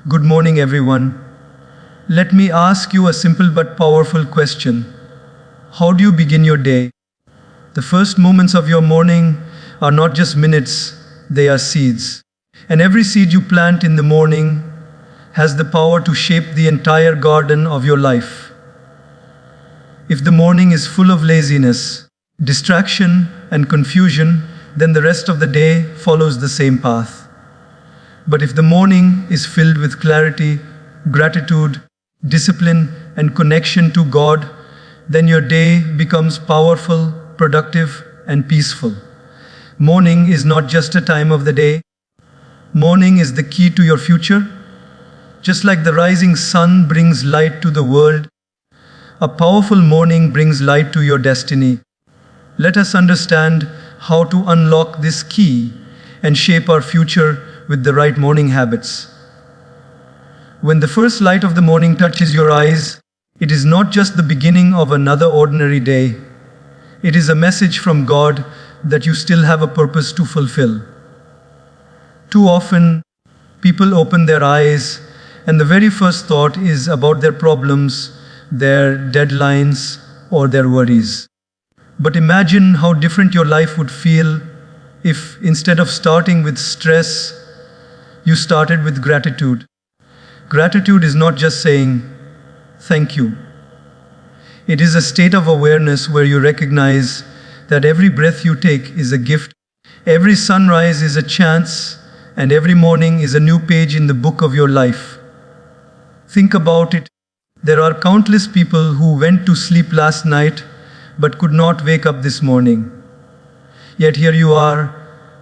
Good morning, everyone. Let me ask you a simple but powerful question. How do you begin your day? The first moments of your morning are not just minutes, they are seeds. And every seed you plant in the morning has the power to shape the entire garden of your life. If the morning is full of laziness, distraction, and confusion, then the rest of the day follows the same path. But if the morning is filled with clarity, gratitude, discipline, and connection to God, then your day becomes powerful, productive, and peaceful. Morning is not just a time of the day. Morning is the key to your future. Just like the rising sun brings light to the world, a powerful morning brings light to your destiny. Let us understand how to unlock this key and shape our future with the right morning habits. When the first light of the morning touches your eyes, it is not just the beginning of another ordinary day. It is a message from God that you still have a purpose to fulfill. Too often, people open their eyes and the very first thought is about their problems, their deadlines, or their worries. But imagine how different your life would feel if, instead of starting with stress, you started with gratitude. Gratitude is not just saying, thank you. It is a state of awareness where you recognize that every breath you take is a gift, every sunrise is a chance, and every morning is a new page in the book of your life. Think about it. There are countless people who went to sleep last night but could not wake up this morning. Yet here you are,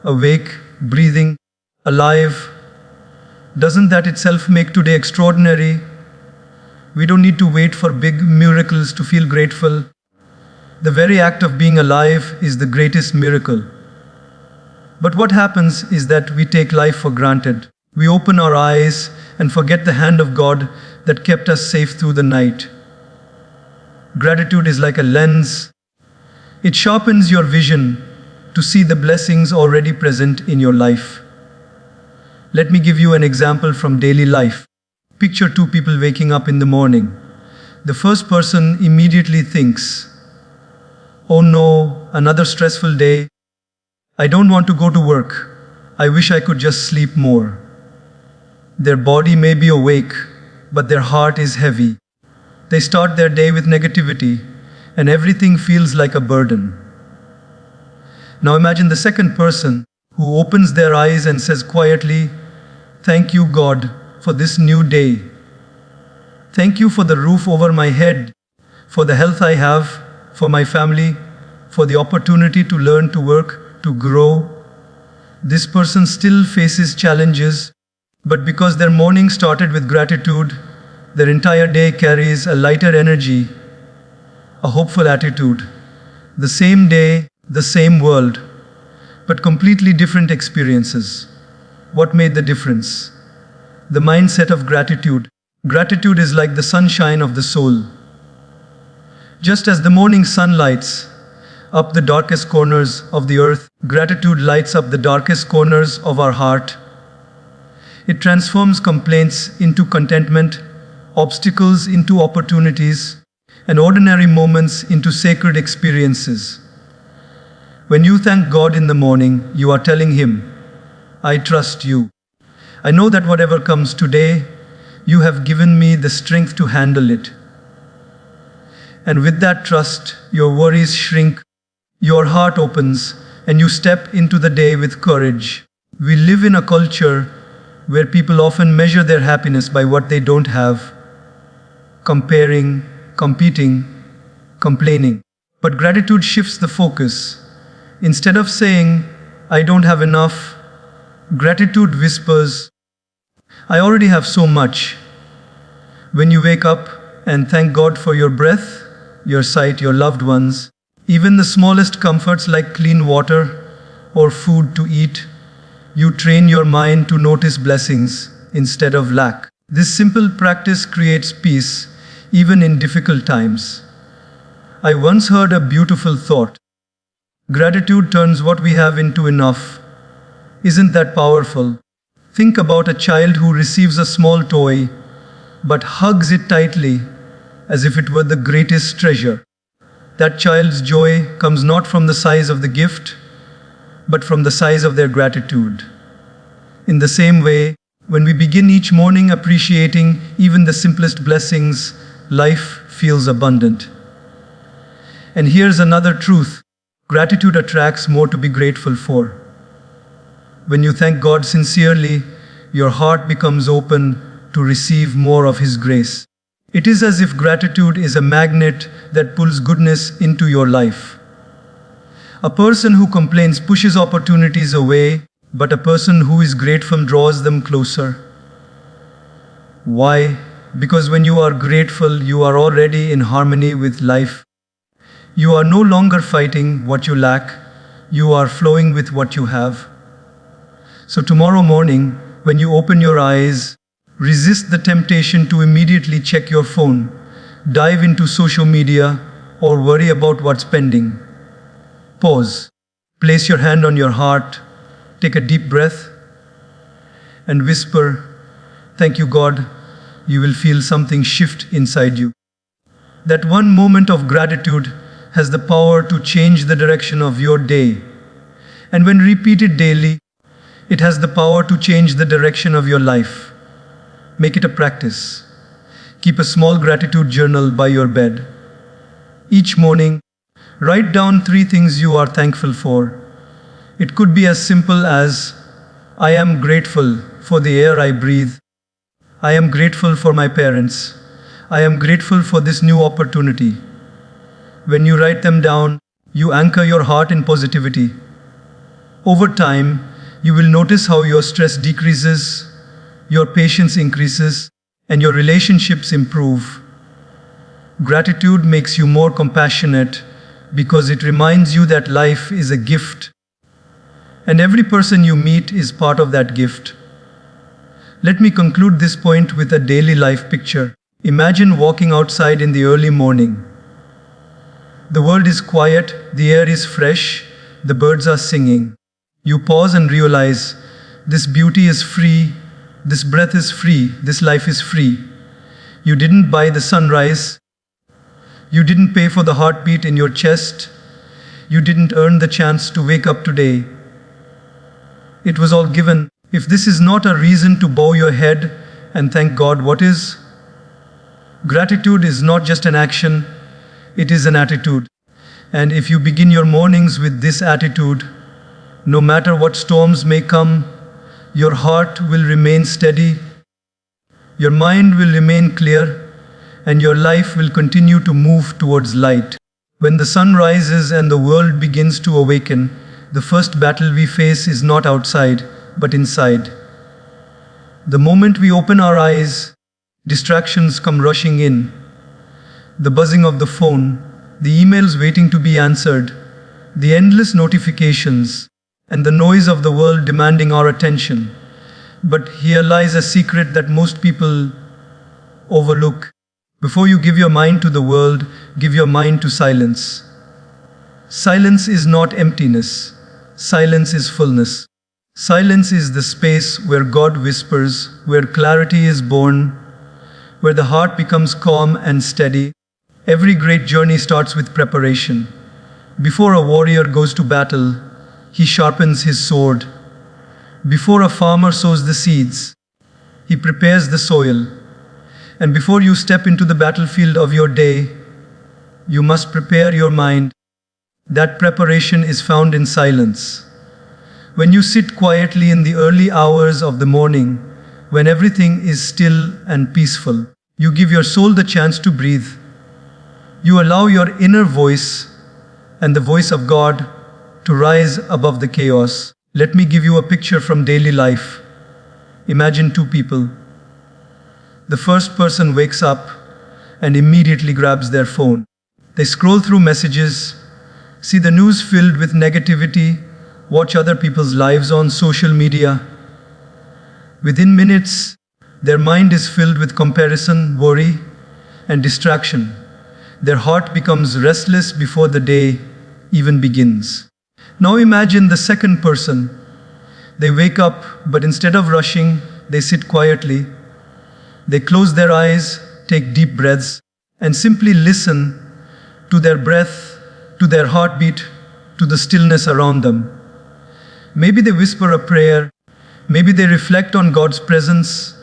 awake, breathing, alive. Doesn't that itself make today extraordinary? We don't need to wait for big miracles to feel grateful. The very act of being alive is the greatest miracle. But what happens is that we take life for granted. We open our eyes and forget the hand of God that kept us safe through the night. Gratitude is like a lens. It sharpens your vision to see the blessings already present in your life. Let me give you an example from daily life. Picture two people waking up in the morning. The first person immediately thinks, "Oh no, another stressful day. I don't want to go to work. I wish I could just sleep more." Their body may be awake, but their heart is heavy. They start their day with negativity, and everything feels like a burden. Now imagine the second person who opens their eyes and says quietly, "Thank you, God, for this new day. Thank you for the roof over my head, for the health I have, for my family, for the opportunity to learn, to work, to grow." This person still faces challenges, but because their morning started with gratitude, their entire day carries a lighter energy, a hopeful attitude. The same day, the same world, but completely different experiences. What made the difference? The mindset of gratitude. Gratitude is like the sunshine of the soul. Just as the morning sun lights up the darkest corners of the earth, gratitude lights up the darkest corners of our heart. It transforms complaints into contentment, obstacles into opportunities, and ordinary moments into sacred experiences. When you thank God in the morning, you are telling Him, "I trust you. I know that whatever comes today, you have given me the strength to handle it." And with that trust, your worries shrink, your heart opens, and you step into the day with courage. We live in a culture where people often measure their happiness by what they don't have, comparing, competing, complaining. But gratitude shifts the focus. Instead of saying, "I don't have enough," gratitude whispers, "I already have so much." When you wake up and thank God for your breath, your sight, your loved ones, even the smallest comforts like clean water or food to eat, you train your mind to notice blessings instead of lack. This simple practice creates peace even in difficult times. I once heard a beautiful thought. Gratitude turns what we have into enough. Isn't that powerful? Think about a child who receives a small toy but hugs it tightly as if it were the greatest treasure. That child's joy comes not from the size of the gift, but from the size of their gratitude. In the same way, when we begin each morning appreciating even the simplest blessings, life feels abundant. And here's another truth: gratitude attracts more to be grateful for. When you thank God sincerely, your heart becomes open to receive more of His grace. It is as if gratitude is a magnet that pulls goodness into your life. A person who complains pushes opportunities away, but a person who is grateful draws them closer. Why? Because when you are grateful, you are already in harmony with life. You are no longer fighting what you lack, you are flowing with what you have. So tomorrow morning, when you open your eyes, resist the temptation to immediately check your phone, dive into social media, or worry about what's pending. Pause. Place your hand on your heart, take a deep breath, and whisper, "Thank you, God." You will feel something shift inside you. That one moment of gratitude has the power to change the direction of your day. And when repeated daily, it has the power to change the direction of your life. Make it a practice. Keep a small gratitude journal by your bed. Each morning, write down 3 things you are thankful for. It could be as simple as, "I am grateful for the air I breathe. I am grateful for my parents. I am grateful for this new opportunity." When you write them down, you anchor your heart in positivity. Over time, you will notice how your stress decreases, your patience increases, and your relationships improve. Gratitude makes you more compassionate because it reminds you that life is a gift, and every person you meet is part of that gift. Let me conclude this point with a daily life picture. Imagine walking outside in the early morning. The world is quiet, the air is fresh, the birds are singing. You pause and realize this beauty is free, this breath is free, this life is free. You didn't buy the sunrise. You didn't pay for the heartbeat in your chest. You didn't earn the chance to wake up today. It was all given. If this is not a reason to bow your head and thank God, what is? Gratitude is not just an action, it is an attitude. And if you begin your mornings with this attitude, no matter what storms may come, your heart will remain steady, your mind will remain clear, and your life will continue to move towards light. When the sun rises and the world begins to awaken, the first battle we face is not outside, but inside. The moment we open our eyes, distractions come rushing in. The buzzing of the phone, the emails waiting to be answered, the endless notifications, and the noise of the world demanding our attention. But here lies a secret that most people overlook. Before you give your mind to the world, give your mind to silence. Silence is not emptiness. Silence is fullness. Silence is the space where God whispers, where clarity is born, where the heart becomes calm and steady. Every great journey starts with preparation. Before a warrior goes to battle, he sharpens his sword. Before a farmer sows the seeds, he prepares the soil. And before you step into the battlefield of your day, you must prepare your mind. That preparation is found in silence. When you sit quietly in the early hours of the morning, when everything is still and peaceful, you give your soul the chance to breathe. You allow your inner voice and the voice of God to rise above the chaos. Let me give you a picture from daily life. Imagine 2 people. The first person wakes up and immediately grabs their phone. They scroll through messages, see the news filled with negativity, watch other people's lives on social media. Within minutes, their mind is filled with comparison, worry, and distraction. Their heart becomes restless before the day even begins. Now imagine the second person. They wake up, but instead of rushing, they sit quietly. They close their eyes, take deep breaths, and simply listen to their breath, to their heartbeat, to the stillness around them. Maybe they whisper a prayer, maybe they reflect on God's presence,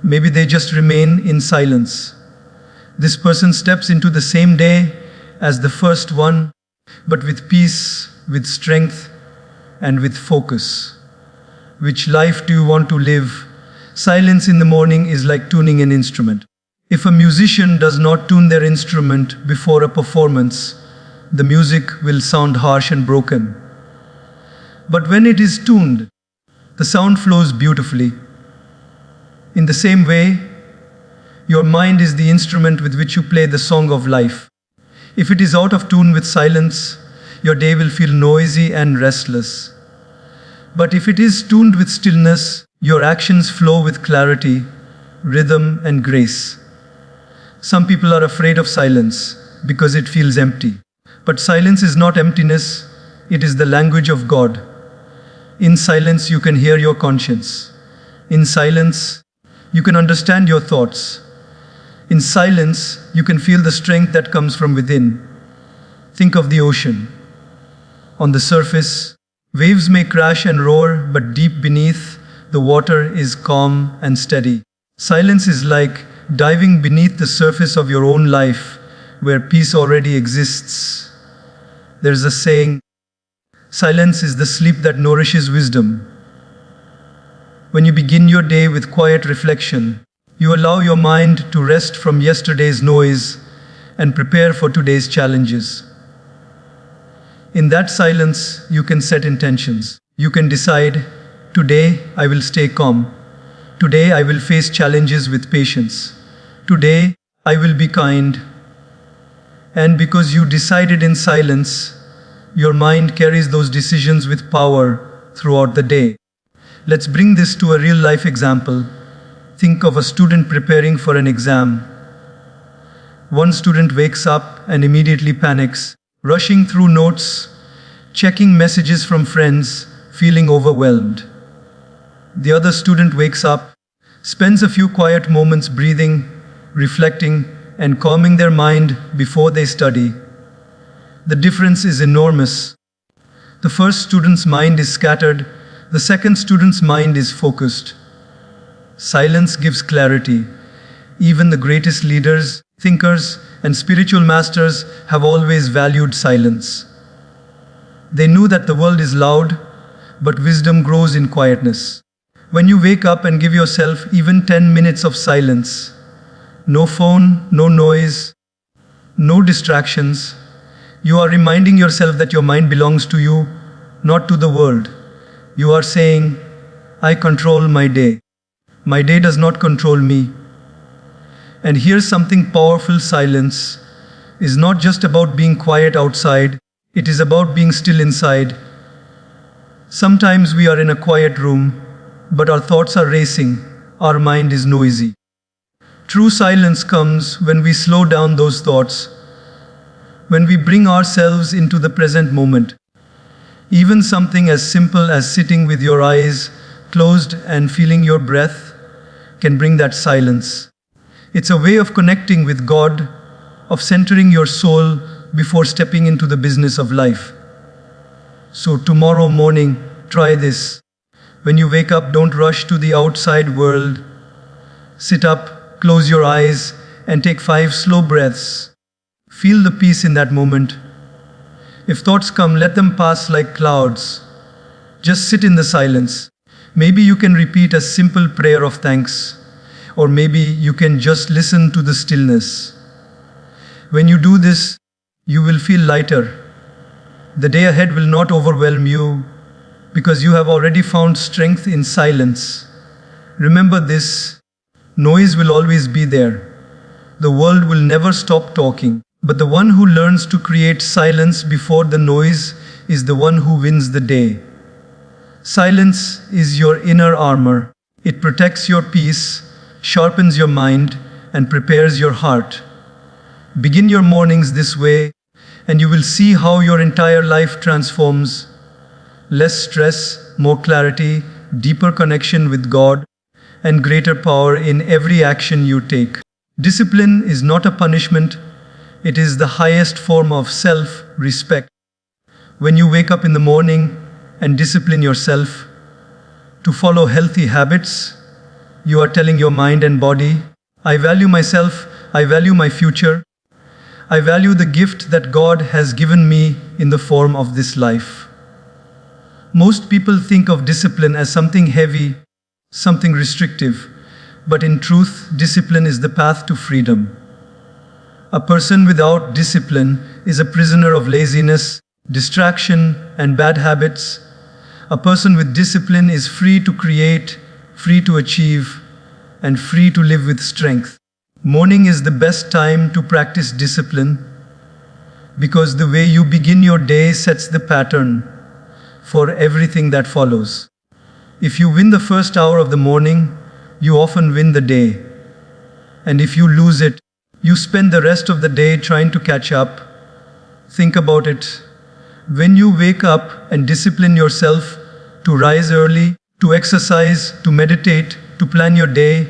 maybe they just remain in silence. This person steps into the same day as the first one, but with peace, with strength, and with focus. Which life do you want to live? Silence in the morning is like tuning an instrument. If a musician does not tune their instrument before a performance, the music will sound harsh and broken. But when it is tuned, the sound flows beautifully. In the same way, your mind is the instrument with which you play the song of life. If it is out of tune with silence, your day will feel noisy and restless. But if it is tuned with stillness, your actions flow with clarity, rhythm, and grace. Some people are afraid of silence because it feels empty. But silence is not emptiness, it is the language of God. In silence, you can hear your conscience. In silence, you can understand your thoughts. In silence, you can feel the strength that comes from within. Think of the ocean. On the surface, waves may crash and roar, but deep beneath, the water is calm and steady. Silence is like diving beneath the surface of your own life, where peace already exists. There's a saying, silence is the sleep that nourishes wisdom. When you begin your day with quiet reflection, you allow your mind to rest from yesterday's noise and prepare for today's challenges. In that silence, you can set intentions. You can decide, today I will stay calm. Today I will face challenges with patience. Today I will be kind. And because you decided in silence, your mind carries those decisions with power throughout the day. Let's bring this to a real life example. Think of a student preparing for an exam. One student wakes up and immediately panics, rushing through notes, checking messages from friends, feeling overwhelmed. The other student wakes up, spends a few quiet moments breathing, reflecting, and calming their mind before they study. The difference is enormous. The first student's mind is scattered, the second student's mind is focused. Silence gives clarity. Even the greatest leaders, thinkers, and spiritual masters have always valued silence. They knew that the world is loud, but wisdom grows in quietness. When you wake up and give yourself even 10 minutes of silence, no phone, no noise, no distractions, you are reminding yourself that your mind belongs to you, not to the world. You are saying, I control my day. My day does not control me. And here's something powerful: silence is not just about being quiet outside, it is about being still inside. Sometimes we are in a quiet room, but our thoughts are racing, our mind is noisy. True silence comes when we slow down those thoughts, when we bring ourselves into the present moment. Even something as simple as sitting with your eyes closed and feeling your breath can bring that silence. It's a way of connecting with God, of centering your soul before stepping into the business of life. So tomorrow morning, try this. When you wake up, don't rush to the outside world. Sit up, close your eyes, and take 5 slow breaths. Feel the peace in that moment. If thoughts come, let them pass like clouds. Just sit in the silence. Maybe you can repeat a simple prayer of thanks, or maybe you can just listen to the stillness. When you do this, you will feel lighter. The day ahead will not overwhelm you because you have already found strength in silence. Remember this: noise will always be there. The world will never stop talking. But the one who learns to create silence before the noise is the one who wins the day. Silence is your inner armor. It protects your peace, sharpens your mind, and prepares your heart. Begin your mornings this way, and you will see how your entire life transforms. Less stress, more clarity, deeper connection with God, and greater power in every action you take. Discipline is not a punishment, it is the highest form of self-respect. When you wake up in the morning and discipline yourself to follow healthy habits, you are telling your mind and body, I value myself, I value my future, I value the gift that God has given me in the form of this life. Most people think of discipline as something heavy, something restrictive, but in truth, discipline is the path to freedom. A person without discipline is a prisoner of laziness, distraction, and bad habits. A person with discipline is free to create, free to achieve, and free to live with strength. Morning is the best time to practice discipline because the way you begin your day sets the pattern for everything that follows. If you win the first hour of the morning, you often win the day. And if you lose it, you spend the rest of the day trying to catch up. Think about it. When you wake up and discipline yourself to rise early, to exercise, to meditate, to plan your day,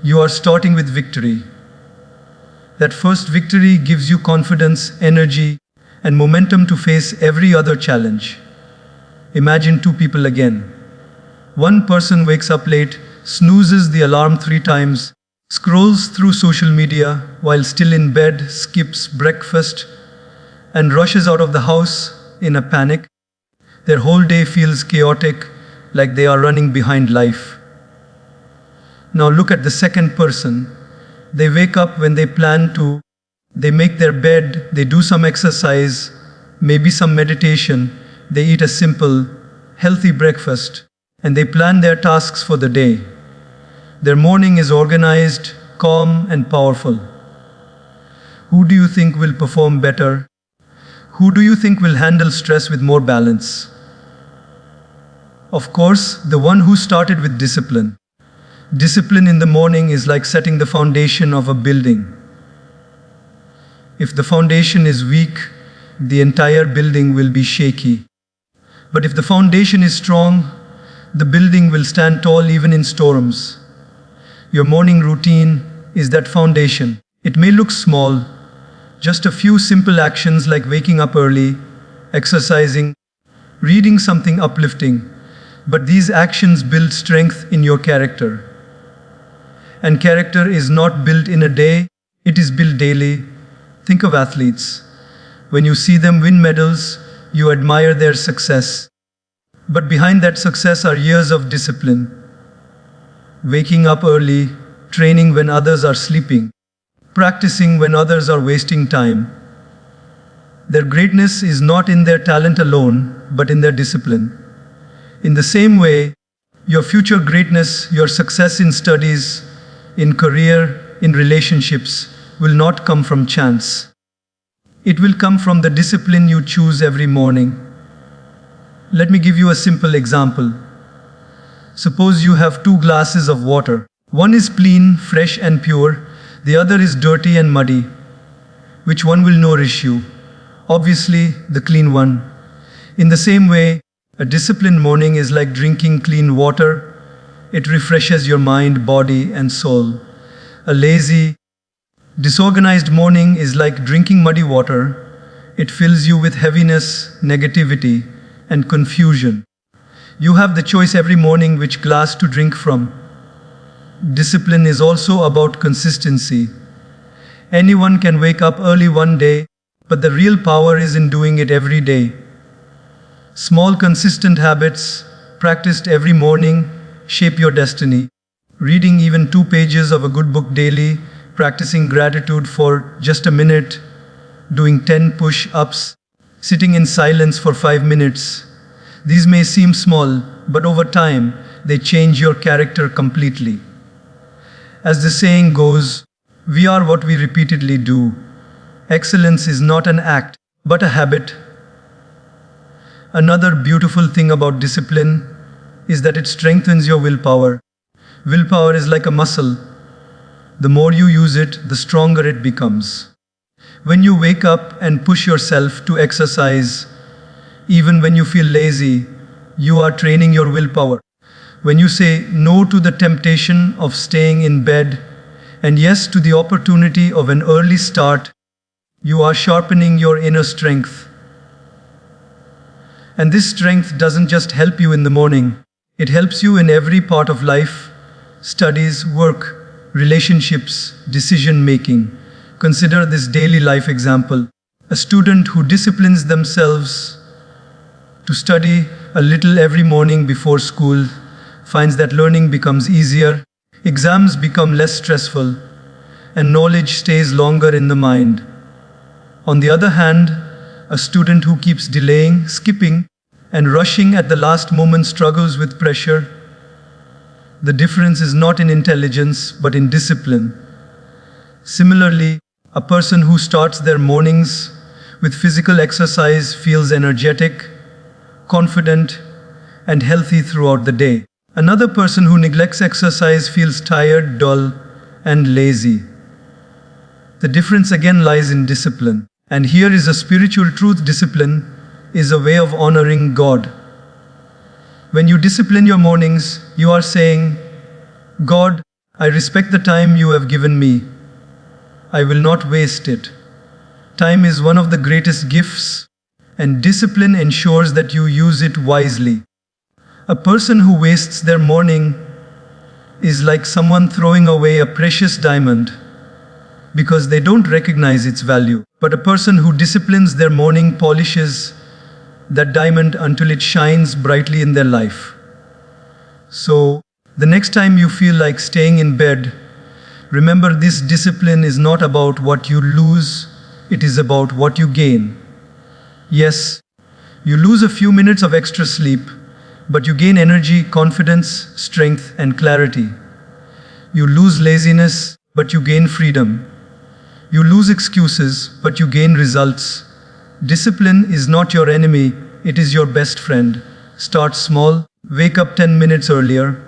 you are starting with victory. That first victory gives you confidence, energy, and momentum to face every other challenge. Imagine two people again. One person wakes up late, snoozes the alarm 3 times, scrolls through social media while still in bed, skips breakfast, and rushes out of the house in a panic. Their whole day feels chaotic, like they are running behind life. Now look at the second person. They wake up when they plan to, they make their bed, they do some exercise, maybe some meditation, they eat a simple, healthy breakfast, and they plan their tasks for the day. Their morning is organized, calm, and powerful. Who do you think will perform better? Who do you think will handle stress with more balance? Of course, the one who started with discipline. Discipline in the morning is like setting the foundation of a building. If the foundation is weak, the entire building will be shaky. But if the foundation is strong, the building will stand tall even in storms. Your morning routine is that foundation. It may look small, just a few simple actions like waking up early, exercising, reading something uplifting, but these actions build strength in your character. And character is not built in a day, it is built daily. Think of athletes. When you see them win medals, you admire their success. But behind that success are years of discipline. Waking up early, training when others are sleeping, practicing when others are wasting time. Their greatness is not in their talent alone, but in their discipline. In the same way, your future greatness, your success in studies, in career, in relationships, will not come from chance. It will come from the discipline you choose every morning. Let me give you a simple example. Suppose you have 2 glasses of water. One is clean, fresh and pure. The other is dirty and muddy. Which one will nourish you? Obviously, the clean one. In the same way, a disciplined morning is like drinking clean water. It refreshes your mind, body, and soul. A lazy, disorganized morning is like drinking muddy water. It fills you with heaviness, negativity, and confusion. You have the choice every morning which glass to drink from. Discipline is also about consistency. Anyone can wake up early one day, but the real power is in doing it every day. Small consistent habits, practiced every morning, shape your destiny. Reading even 2 pages of a good book daily, practicing gratitude for just a minute, doing 10 push-ups, sitting in silence for 5 minutes. These may seem small, but over time, they change your character completely. As the saying goes, we are what we repeatedly do. Excellence is not an act, but a habit. Another beautiful thing about discipline is that it strengthens your willpower. Willpower is like a muscle. The more you use it, the stronger it becomes. When you wake up and push yourself to exercise, even when you feel lazy, you are training your willpower. When you say no to the temptation of staying in bed and yes to the opportunity of an early start, you are sharpening your inner strength. And this strength doesn't just help you in the morning, it helps you in every part of life: studies, work, relationships, decision making. Consider this daily life example. A student who disciplines themselves to study a little every morning before school finds that learning becomes easier, exams become less stressful, and knowledge stays longer in the mind. On the other hand, a student who keeps delaying, skipping, and rushing at the last moment struggles with pressure. The difference is not in intelligence, but in discipline. Similarly, a person who starts their mornings with physical exercise feels energetic, confident, and healthy throughout the day. Another person who neglects exercise feels tired, dull, and lazy. The difference again lies in discipline. And here is a spiritual truth: discipline is a way of honoring God. When you discipline your mornings, you are saying, God, I respect the time you have given me. I will not waste it. Time is one of the greatest gifts, and discipline ensures that you use it wisely. A person who wastes their morning is like someone throwing away a precious diamond because they don't recognize its value. But a person who disciplines their morning polishes that diamond until it shines brightly in their life. So, the next time you feel like staying in bed, remember this: discipline is not about what you lose, it is about what you gain. Yes, you lose a few minutes of extra sleep, but you gain energy, confidence, strength, and clarity. You lose laziness, but you gain freedom. You lose excuses, but you gain results. Discipline is not your enemy, it is your best friend. Start small, wake up 10 minutes earlier.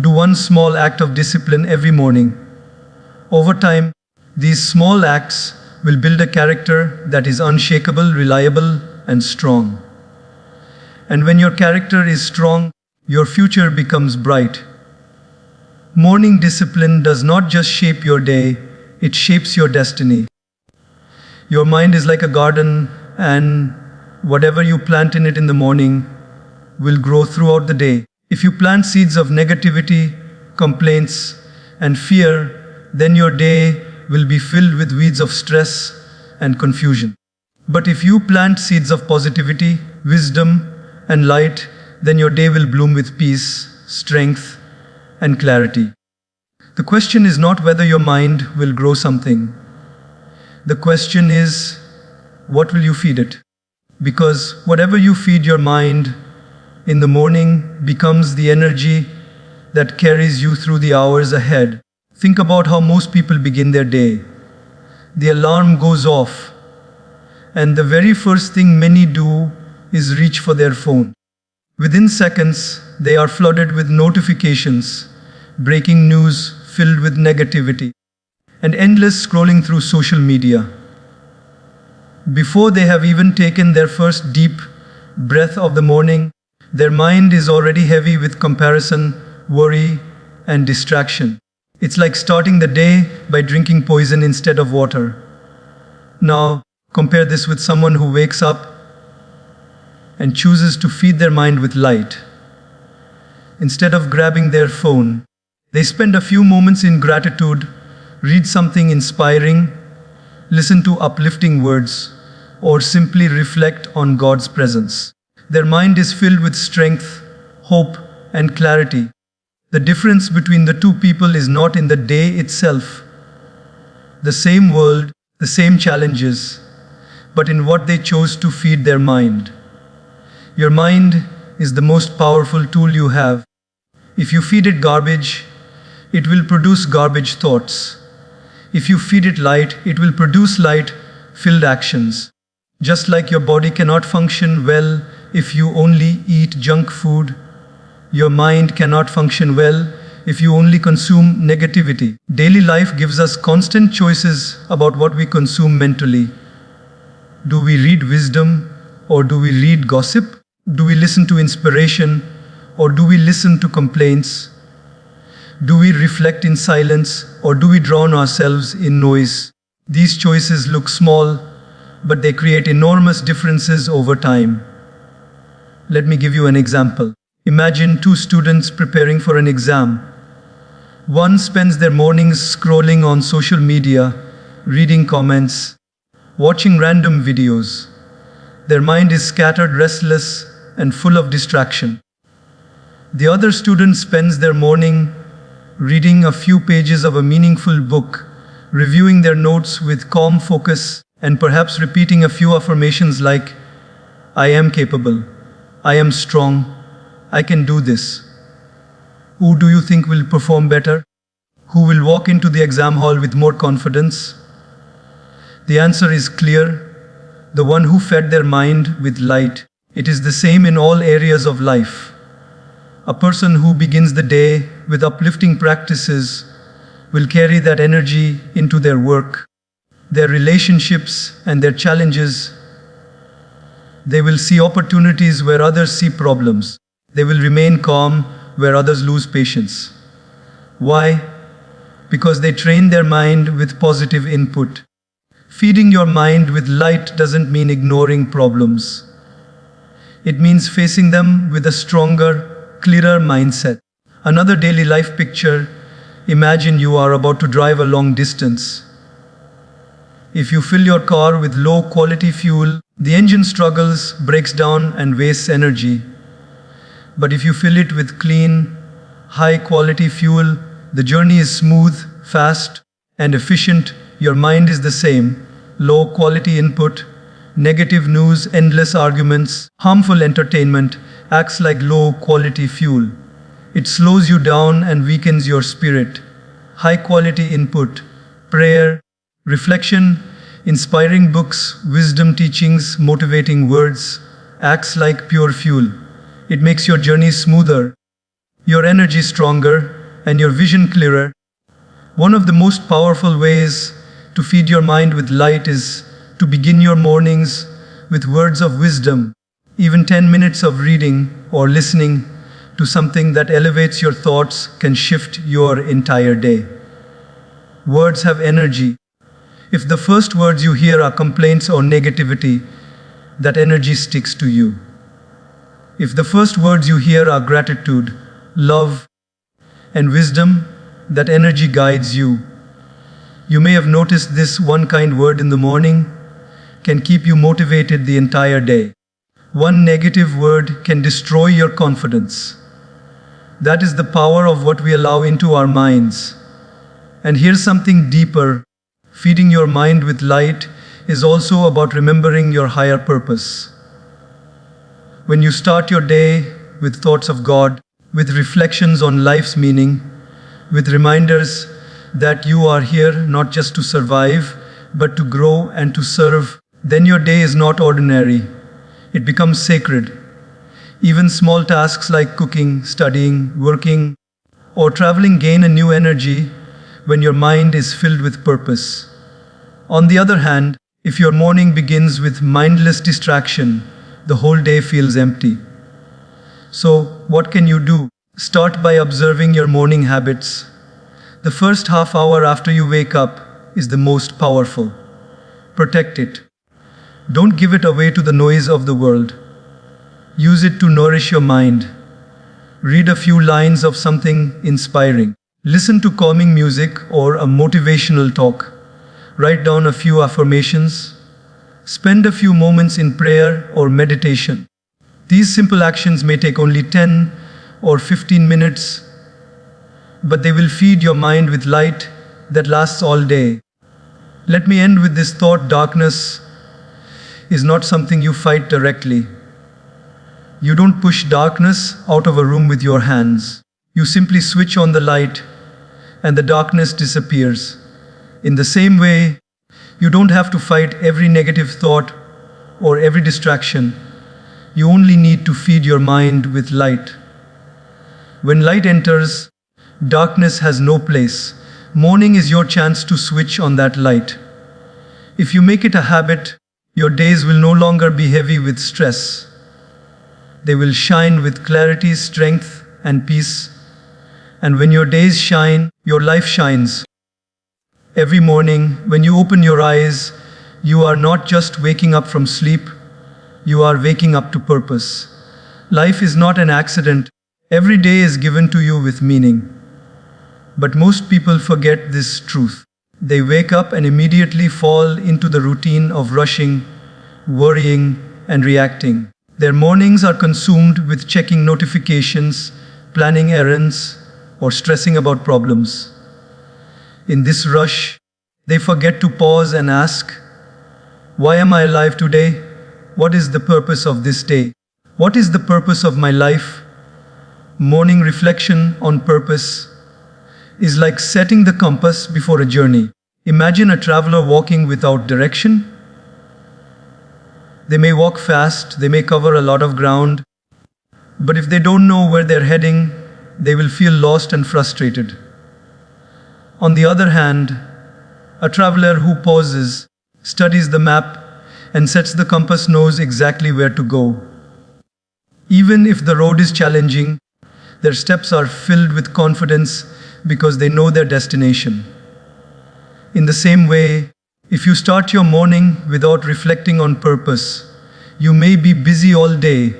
Do one small act of discipline every morning. Over time, these small acts will build a character that is unshakable, reliable, and strong. And when your character is strong, your future becomes bright. Morning discipline does not just shape your day, it shapes your destiny. Your mind is like a garden, and whatever you plant in it in the morning will grow throughout the day. If you plant seeds of negativity, complaints, and fear, then your day will be filled with weeds of stress and confusion. But if you plant seeds of positivity, wisdom, and light, then your day will bloom with peace, strength, and clarity. The question is not whether your mind will grow something. The question is, what will you feed it? Because whatever you feed your mind in the morning becomes the energy that carries you through the hours ahead. Think about how most people begin their day. The alarm goes off, and the very first thing many do is reach for their phone. Within seconds, they are flooded with notifications, breaking news filled with negativity, and endless scrolling through social media. Before they have even taken their first deep breath of the morning, their mind is already heavy with comparison, worry, and distraction. It's like starting the day by drinking poison instead of water. Now, compare this with someone who wakes up and chooses to feed their mind with light. Instead of grabbing their phone, they spend a few moments in gratitude, read something inspiring, listen to uplifting words, or simply reflect on God's presence. Their mind is filled with strength, hope, and clarity. The difference between the two people is not in the day itself, the same world, the same challenges, but in what they chose to feed their mind. Your mind is the most powerful tool you have. If you feed it garbage, it will produce garbage thoughts. If you feed it light, it will produce light-filled actions. Just like your body cannot function well if you only eat junk food, your mind cannot function well if you only consume negativity. Daily life gives us constant choices about what we consume mentally. Do we read wisdom or do we read gossip? Do we listen to inspiration or do we listen to complaints? Do we reflect in silence, or do we drown ourselves in noise? These choices look small, but they create enormous differences over time. Let me give you an example. Imagine two students preparing for an exam. One spends their mornings scrolling on social media, reading comments, watching random videos. Their mind is scattered, restless, and full of distraction. The other student spends their morning reading a few pages of a meaningful book, reviewing their notes with calm focus, and perhaps repeating a few affirmations like, I am capable, I am strong, I can do this. Who do you think will perform better? Who will walk into the exam hall with more confidence? The answer is clear. The one who fed their mind with light. It is the same in all areas of life. A person who begins the day with uplifting practices will carry that energy into their work, their relationships, and their challenges. They will see opportunities where others see problems. They will remain calm where others lose patience. Why? Because they train their mind with positive input. Feeding your mind with light doesn't mean ignoring problems. It means facing them with a stronger, clearer mindset. Another daily life picture. Imagine you are about to drive a long distance. If you fill your car with low-quality fuel, the engine struggles, breaks down, and wastes energy. But if you fill it with clean, high-quality fuel, the journey is smooth, fast, and efficient. Your mind is the same. Low-quality input, negative news, endless arguments, harmful entertainment acts like low-quality fuel. It slows you down and weakens your spirit. High-quality input, prayer, reflection, inspiring books, wisdom teachings, motivating words, acts like pure fuel. It makes your journey smoother, your energy stronger, and your vision clearer. One of the most powerful ways to feed your mind with light is to begin your mornings with words of wisdom. Even 10 minutes of reading or listening to something that elevates your thoughts can shift your entire day. Words have energy. If the first words you hear are complaints or negativity, that energy sticks to you. If the first words you hear are gratitude, love, and wisdom, that energy guides you. You may have noticed this: one kind word in the morning can keep you motivated the entire day. One negative word can destroy your confidence. That is the power of what we allow into our minds. And here's something deeper. Feeding your mind with light is also about remembering your higher purpose. When you start your day with thoughts of God, with reflections on life's meaning, with reminders that you are here not just to survive, but to grow and to serve, then your day is not ordinary. It becomes sacred. Even small tasks like cooking, studying, working, or traveling gain a new energy when your mind is filled with purpose. On the other hand, if your morning begins with mindless distraction, the whole day feels empty. So, what can you do? Start by observing your morning habits. The first half hour after you wake up is the most powerful. Protect it. Don't give it away to the noise of the world. Use it to nourish your mind. Read a few lines of something inspiring. Listen to calming music or a motivational talk. Write down a few affirmations. Spend a few moments in prayer or meditation. These simple actions may take only 10 or 15 minutes, but they will feed your mind with light that lasts all day. Let me end with this thought: darkness is not something you fight directly. You don't push darkness out of a room with your hands. You simply switch on the light and the darkness disappears. In the same way, you don't have to fight every negative thought or every distraction. You only need to feed your mind with light. When light enters, darkness has no place. Morning is your chance to switch on that light. If you make it a habit, your days will no longer be heavy with stress. They will shine with clarity, strength, and peace. And when your days shine, your life shines. Every morning, when you open your eyes, you are not just waking up from sleep, you are waking up to purpose. Life is not an accident. Every day is given to you with meaning. But most people forget this truth. They wake up and immediately fall into the routine of rushing, worrying, and reacting. Their mornings are consumed with checking notifications, planning errands, or stressing about problems. In this rush, they forget to pause and ask, why am I alive today? What is the purpose of this day? What is the purpose of my life? Morning reflection on purpose is like setting the compass before a journey. Imagine a traveler walking without direction. They may walk fast, they may cover a lot of ground, but if they don't know where they're heading, they will feel lost and frustrated. On the other hand, a traveler who pauses, studies the map, and sets the compass knows exactly where to go. Even if the road is challenging, their steps are filled with confidence because they know their destination. In the same way, if you start your morning without reflecting on purpose, you may be busy all day,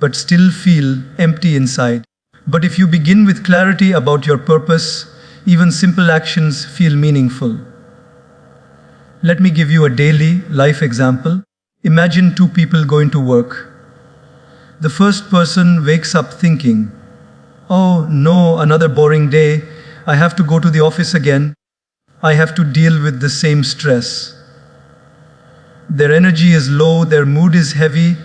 but still feel empty inside. But if you begin with clarity about your purpose, even simple actions feel meaningful. Let me give you a daily life example. Imagine two people going to work. The first person wakes up thinking, oh no, another boring day. I have to go to the office again. I have to deal with the same stress. Their energy is low, their mood is heavy,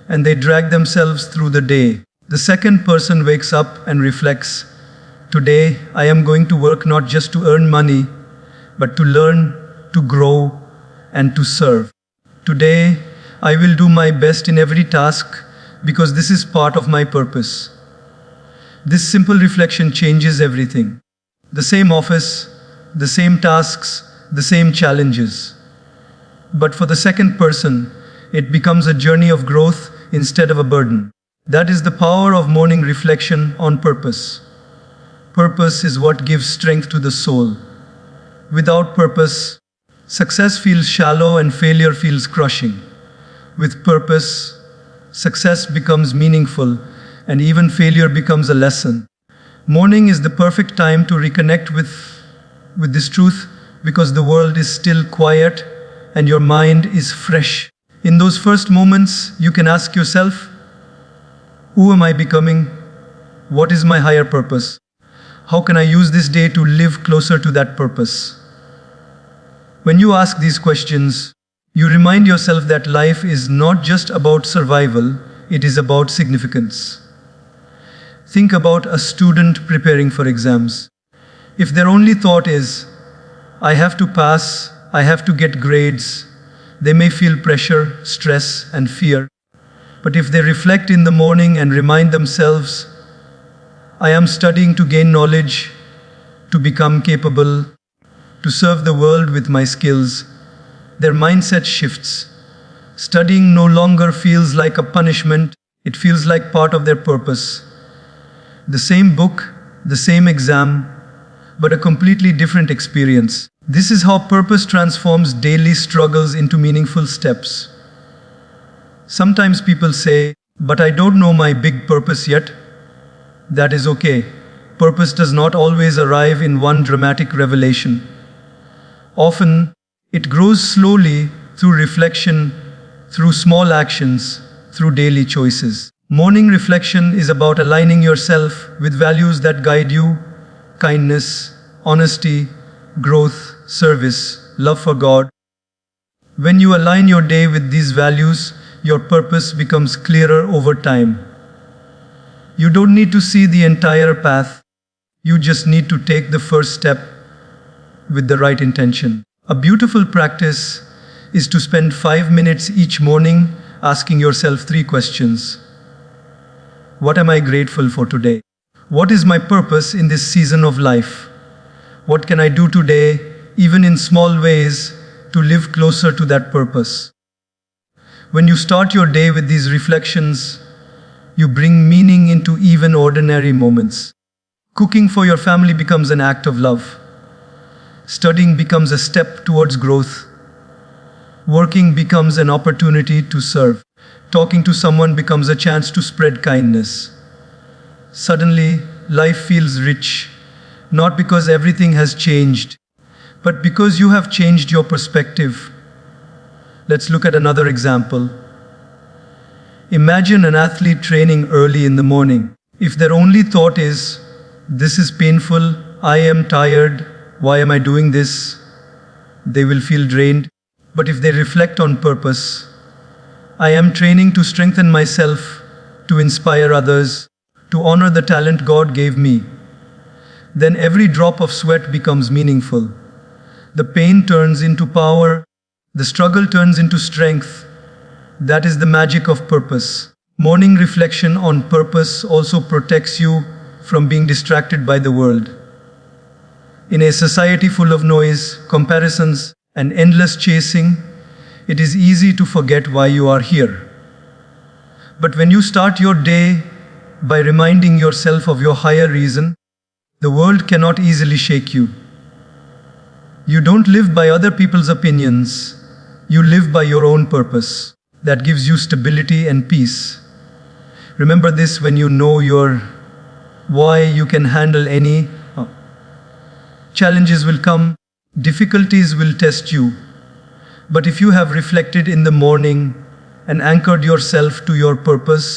and they drag themselves through the day. The second person wakes up and reflects, today I am going to work not just to earn money, but to learn, to grow, and to serve. Today I will do my best in every task because this is part of my purpose. This simple reflection changes everything. The same office, the same tasks, the same challenges. But for the second person, it becomes a journey of growth instead of a burden. That is the power of morning reflection on purpose. Purpose is what gives strength to the soul. Without purpose, success feels shallow and failure feels crushing. With purpose, success becomes meaningful and even failure becomes a lesson. Morning is the perfect time to reconnect with this truth because the world is still quiet and your mind is fresh. In those first moments, you can ask yourself, who am I becoming? What is my higher purpose? How can I use this day to live closer to that purpose? When you ask these questions, you remind yourself that life is not just about survival, it is about significance. Think about a student preparing for exams. If their only thought is, I have to pass, I have to get grades, they may feel pressure, stress, and fear. But if they reflect in the morning and remind themselves, I am studying to gain knowledge, to become capable, to serve the world with my skills, their mindset shifts. Studying no longer feels like a punishment, it feels like part of their purpose. The same book, the same exam, but a completely different experience. This is how purpose transforms daily struggles into meaningful steps. Sometimes people say, but I don't know my big purpose yet. That is okay. Purpose does not always arrive in one dramatic revelation. Often, it grows slowly through reflection, through small actions, through daily choices. Morning reflection is about aligning yourself with values that guide you: kindness, honesty, growth, service, love for God. When you align your day with these values, your purpose becomes clearer over time. You don't need to see the entire path. You just need to take the first step with the right intention. A beautiful practice is to spend 5 minutes each morning asking yourself 3 questions. What am I grateful for today? What is my purpose in this season of life? What can I do today, even in small ways, to live closer to that purpose? When you start your day with these reflections, You bring meaning into even ordinary moments. Cooking for your family becomes an act of love. Studying becomes a step towards growth. Working becomes an opportunity to serve. Talking to someone becomes a chance to spread kindness. Suddenly, life feels rich, not because everything has changed, but because you have changed your perspective. Let's look at another example. Imagine an athlete training early in the morning. If their only thought is, "This is painful, I am tired, why am I doing this?" they will feel drained. But if they reflect on purpose, "I am training to strengthen myself, to inspire others, to honor the talent God gave me," then every drop of sweat becomes meaningful. The pain turns into power, the struggle turns into strength. That is the magic of purpose. Morning reflection on purpose also protects you from being distracted by the world. In a society full of noise, comparisons, and endless chasing, it is easy to forget why you are here. But when you start your day by reminding yourself of your higher reason, the world cannot easily shake you. You don't live by other people's opinions, you live by your own purpose. That gives you stability and peace. Remember this: when you know your why, you can handle any challenges will come, difficulties will test you. But if you have reflected in the morning and anchored yourself to your purpose,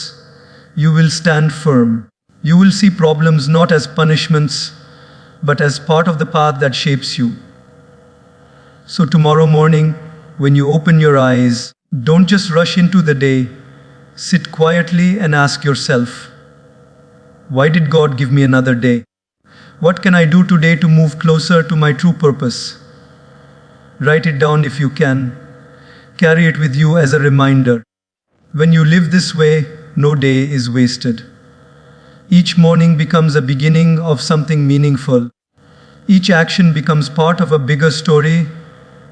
you will stand firm. You will see problems not as punishments, but as part of the path that shapes you. So tomorrow morning, when you open your eyes, don't just rush into the day. Sit quietly and ask yourself, why did God give me another day? What can I do today to move closer to my true purpose? Write it down if you can. Carry it with you as a reminder. When you live this way, no day is wasted. Each morning becomes a beginning of something meaningful. Each action becomes part of a bigger story,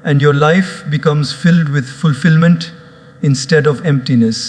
and your life becomes filled with fulfillment instead of emptiness.